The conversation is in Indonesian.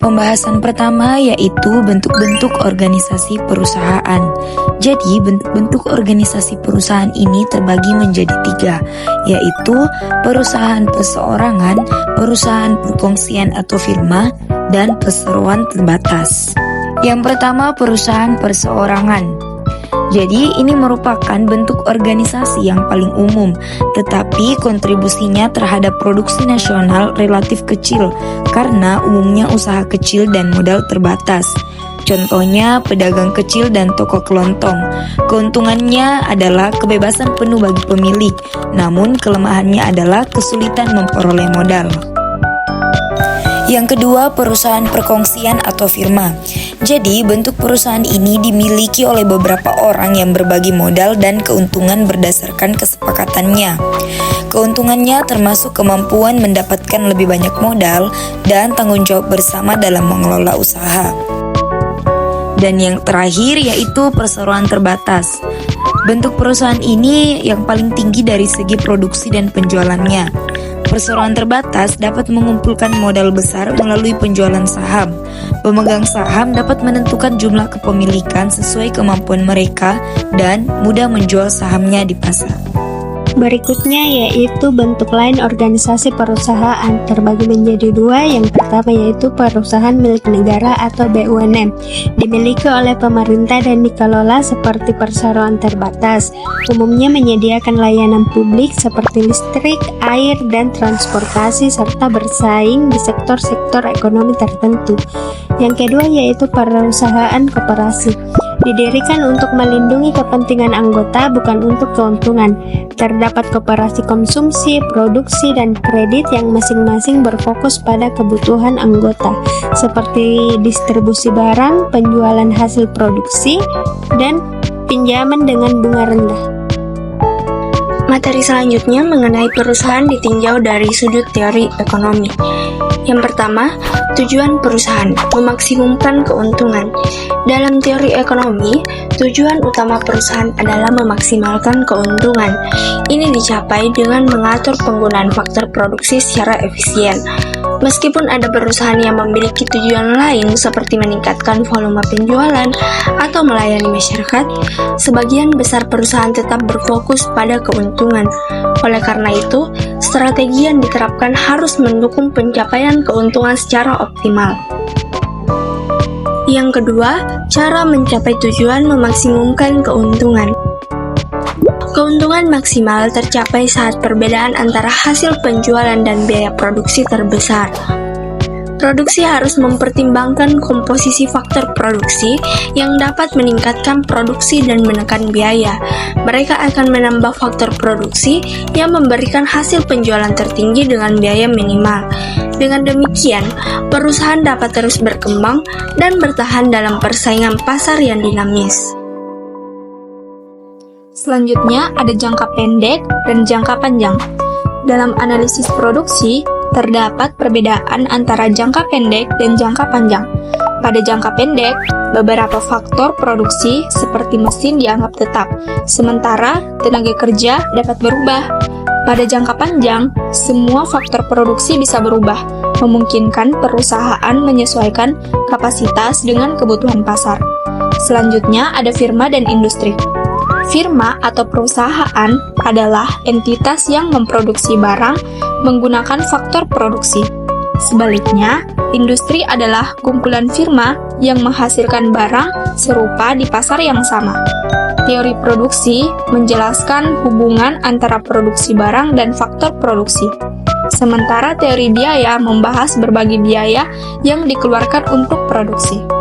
Pembahasan pertama yaitu bentuk-bentuk organisasi perusahaan. Jadi, bentuk-bentuk organisasi perusahaan ini terbagi menjadi 3, yaitu perusahaan perseorangan, perusahaan perkongsian atau firma, dan perseroan terbatas. Yang pertama, perusahaan perseorangan. Jadi ini merupakan bentuk organisasi yang paling umum, tetapi kontribusinya terhadap produksi nasional relatif kecil karena umumnya usaha kecil dan modal terbatas. Contohnya pedagang kecil dan toko kelontong. Keuntungannya adalah kebebasan penuh bagi pemilik, namun kelemahannya adalah kesulitan memperoleh modal. Yang kedua, perusahaan perkongsian atau firma. Jadi, bentuk perusahaan ini dimiliki oleh beberapa orang yang berbagi modal dan keuntungan berdasarkan kesepakatannya. Keuntungannya termasuk kemampuan mendapatkan lebih banyak modal dan tanggung jawab bersama dalam mengelola usaha. Dan yang terakhir yaitu perseroan terbatas. Bentuk perusahaan ini yang paling tinggi dari segi produksi dan penjualannya. Perseroan terbatas dapat mengumpulkan modal besar melalui penjualan saham. Pemegang saham dapat menentukan jumlah kepemilikan sesuai kemampuan mereka dan mudah menjual sahamnya di pasar. Berikutnya yaitu bentuk lain organisasi perusahaan, terbagi menjadi 2. Yang pertama yaitu perusahaan milik negara atau BUMN, dimiliki oleh pemerintah dan dikelola seperti perseroan terbatas. Umumnya menyediakan layanan publik seperti listrik, air, dan transportasi serta bersaing di sektor-sektor ekonomi tertentu. Yang kedua yaitu perusahaan koperasi. Didirikan untuk melindungi kepentingan anggota, bukan untuk keuntungan. Terdapat koperasi konsumsi, produksi, dan kredit yang masing-masing berfokus pada kebutuhan anggota, seperti distribusi barang, penjualan hasil produksi, dan pinjaman dengan bunga rendah. Materi selanjutnya mengenai perusahaan ditinjau dari sudut teori ekonomi. Yang pertama, tujuan perusahaan memaksimumkan keuntungan. Dalam teori ekonomi, tujuan utama perusahaan adalah memaksimalkan keuntungan. Ini dicapai dengan mengatur penggunaan faktor produksi secara efisien. Meskipun ada perusahaan yang memiliki tujuan lain seperti meningkatkan volume penjualan atau melayani masyarakat, sebagian besar perusahaan tetap berfokus pada keuntungan. Oleh karena itu, strategi yang diterapkan harus mendukung pencapaian keuntungan secara optimal. Yang kedua, cara mencapai tujuan memaksimumkan keuntungan. Keuntungan maksimal tercapai saat perbedaan antara hasil penjualan dan biaya produksi terbesar. Produksi harus mempertimbangkan komposisi faktor produksi yang dapat meningkatkan produksi dan menekan biaya. Mereka akan menambah faktor produksi yang memberikan hasil penjualan tertinggi dengan biaya minimal. Dengan demikian, perusahaan dapat terus berkembang dan bertahan dalam persaingan pasar yang dinamis. Selanjutnya ada jangka pendek dan jangka panjang. Dalam analisis produksi, terdapat perbedaan antara jangka pendek dan jangka panjang. Pada jangka pendek, beberapa faktor produksi seperti mesin dianggap tetap, sementara tenaga kerja dapat berubah. Pada jangka panjang, semua faktor produksi bisa berubah, memungkinkan perusahaan menyesuaikan kapasitas dengan kebutuhan pasar. Selanjutnya ada firma dan industri. Firma atau perusahaan adalah entitas yang memproduksi barang menggunakan faktor produksi. Sebaliknya, industri adalah kumpulan firma yang menghasilkan barang serupa di pasar yang sama. Teori produksi menjelaskan hubungan antara produksi barang dan faktor produksi. Sementara teori biaya membahas berbagai biaya yang dikeluarkan untuk produksi.